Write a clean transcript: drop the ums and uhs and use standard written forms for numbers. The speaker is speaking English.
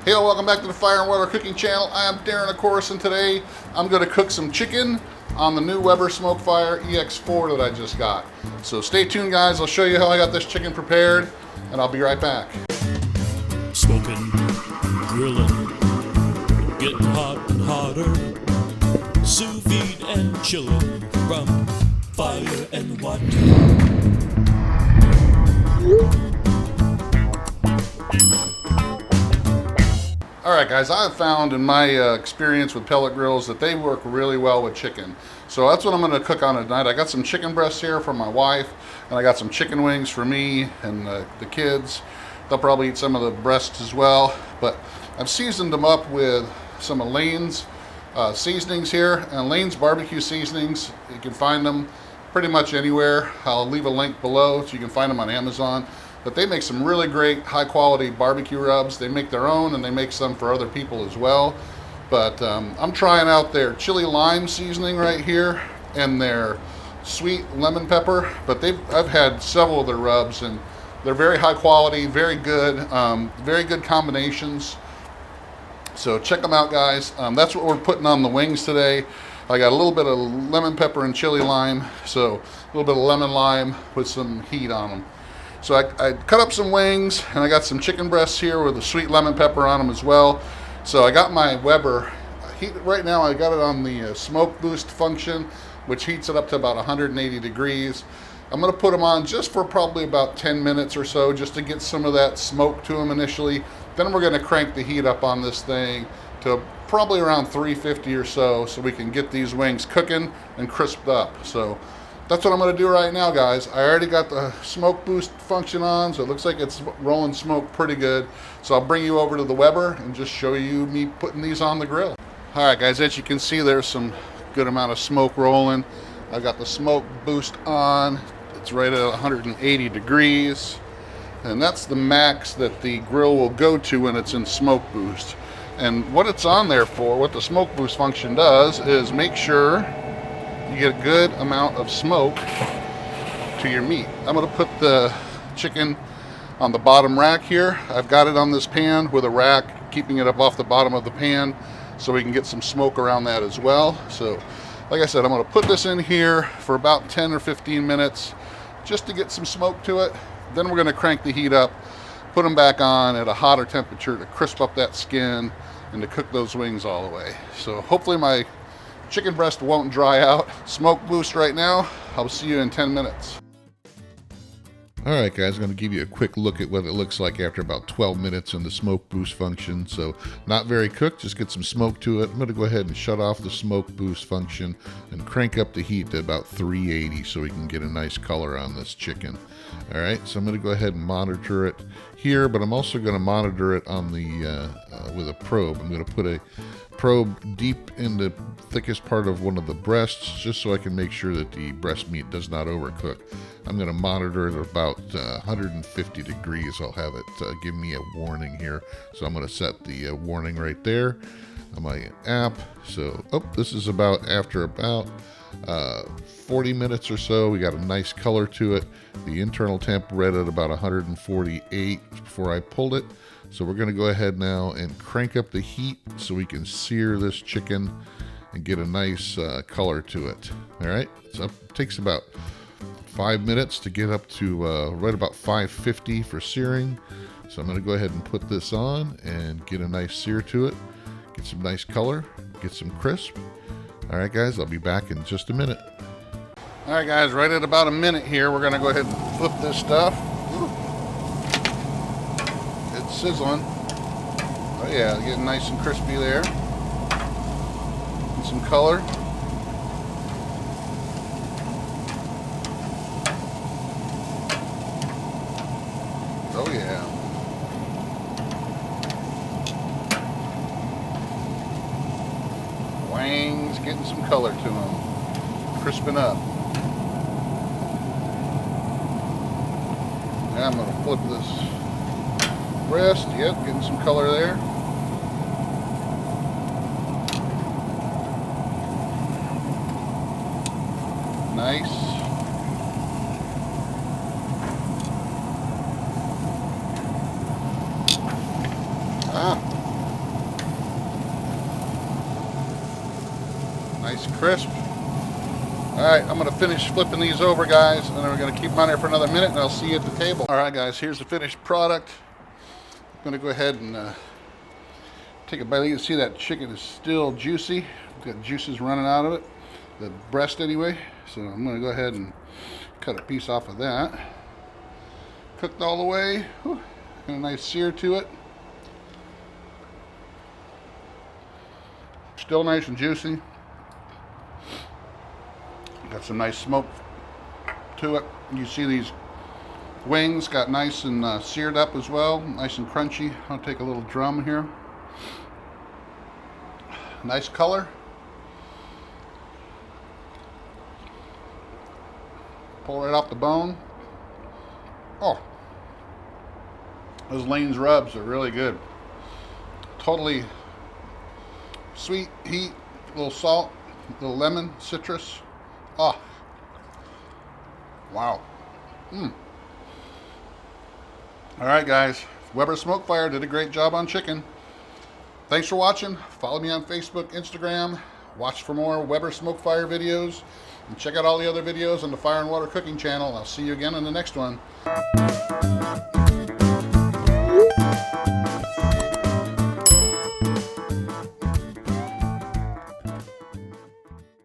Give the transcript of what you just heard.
Hey, welcome back to the Fire and Water Cooking Channel. I'm Darren, of course, and today I'm going to cook some chicken on the new Weber SmokeFire EX4 that I just got. So stay tuned, guys. I'll show you how I got this chicken prepared, and I'll be right back. Smoking, grilling, getting hot and hotter, sous vide and chilling from fire and water. Alright guys, I've found in my experience with pellet grills that they work really well with chicken. So that's what I'm going to cook on tonight. I got some chicken breasts here for my wife, and I got some chicken wings for me and the kids. They'll probably eat some of the breasts as well. But I've seasoned them up with some of Lane's seasonings here. And Lane's barbecue seasonings, you can find them pretty much anywhere. I'll leave a link below so you can find them on Amazon. But they make some really great high quality barbecue rubs. They make their own and they make some for other people as well. But I'm trying out their chili lime seasoning right here and their sweet lemon pepper. But I've had several of their rubs and they're very high quality, very good combinations. So check them out, guys. That's what we're putting on the wings today. I got a little bit of lemon pepper and chili lime. So a little bit of lemon lime with some heat on them. So I cut up some wings, and I got some chicken breasts here with the sweet lemon pepper on them as well. So I got my Weber heat right now. I got it on the smoke boost function, which heats it up to about 180 degrees. I'm going to put them on just for probably about 10 minutes or so, just to get some of that smoke to them initially. Then we're going to crank the heat up on this thing to probably around 350 or so we can get these wings cooking and crisped up. So that's what I'm going to do right now, guys. I already got the smoke boost function on, so it looks like it's rolling smoke pretty good. So I'll bring you over to the Weber and just show you me putting these on the grill. All right, guys, as you can see, there's some good amount of smoke rolling. I've got the smoke boost on. It's right at 180 degrees. And that's the max that the grill will go to when it's in smoke boost. And what it's on there for, what the smoke boost function does, is make sure you get a good amount of smoke to your meat. I'm going to put the chicken on the bottom rack here. I've got it on this pan with a rack, keeping it up off the bottom of the pan so we can get some smoke around that as well. So, like I said, I'm going to put this in here for about 10 or 15 minutes just to get some smoke to it. Then we're going to crank the heat up, put them back on at a hotter temperature to crisp up that skin and to cook those wings all the way. So hopefully my chicken breast won't dry out. Smoke boost right now. I'll see you in 10 minutes. Alright guys, I'm going to give you a quick look at what it looks like after about 12 minutes in the smoke boost function. So not very cooked, just get some smoke to it. I'm going to go ahead and shut off the smoke boost function and crank up the heat to about 380 so we can get a nice color on this chicken. Alright, so I'm going to go ahead and monitor it here, but I'm also going to monitor it on the with a probe. I'm going to put a probe deep in the thickest part of one of the breasts just so I can make sure that the breast meat does not overcook. I'm going to monitor it at about 150 degrees. I'll have it give me a warning here. So I'm going to set the warning right there on my app. So, this is after about 40 minutes or so. We got a nice color to it. The internal temp read at about 148 before I pulled it. So we're going to go ahead now and crank up the heat so we can sear this chicken and get a nice color to it. All right, so it takes about 5 minutes to get up to right about 550 for searing. So I'm going to go ahead and put this on and get a nice sear to it, get some nice color, get some crisp. All right, guys, I'll be back in just a minute. All right, guys, right at about a minute here, we're going to go ahead and flip this stuff. Ooh. It's sizzling. Oh yeah, getting nice and crispy there. And some color. Oh yeah. Wings getting some color to them. Crisping up. Now I'm going to flip this breast. Yep, getting some color there. Nice. Ah, Nice and crisp. Alright, I'm going to finish flipping these over, guys, and then we're going to keep them on there for another minute, and I'll see you at the table. Alright, guys, here's the finished product. I'm going to go ahead and take a bite. You can see that chicken is still juicy. It's got juices running out of it. The breast, anyway. So I'm going to go ahead and cut a piece off of that. Cooked all the way. Whew. And a nice sear to it. Still nice and juicy. Got some nice smoke to it. You see these wings got nice and seared up as well. Nice and crunchy. I'll take a little drum here. Nice color. Pull right off the bone. Oh, those Lane's rubs are really good. Totally sweet, heat, a little salt, a little lemon, citrus. Oh, wow. All right, guys. Weber SmokeFire did a great job on chicken. Thanks for watching. Follow me on Facebook, Instagram. Watch for more Weber SmokeFire videos. And check out all the other videos on the Fire and Water Cooking channel. I'll see you again on the next one.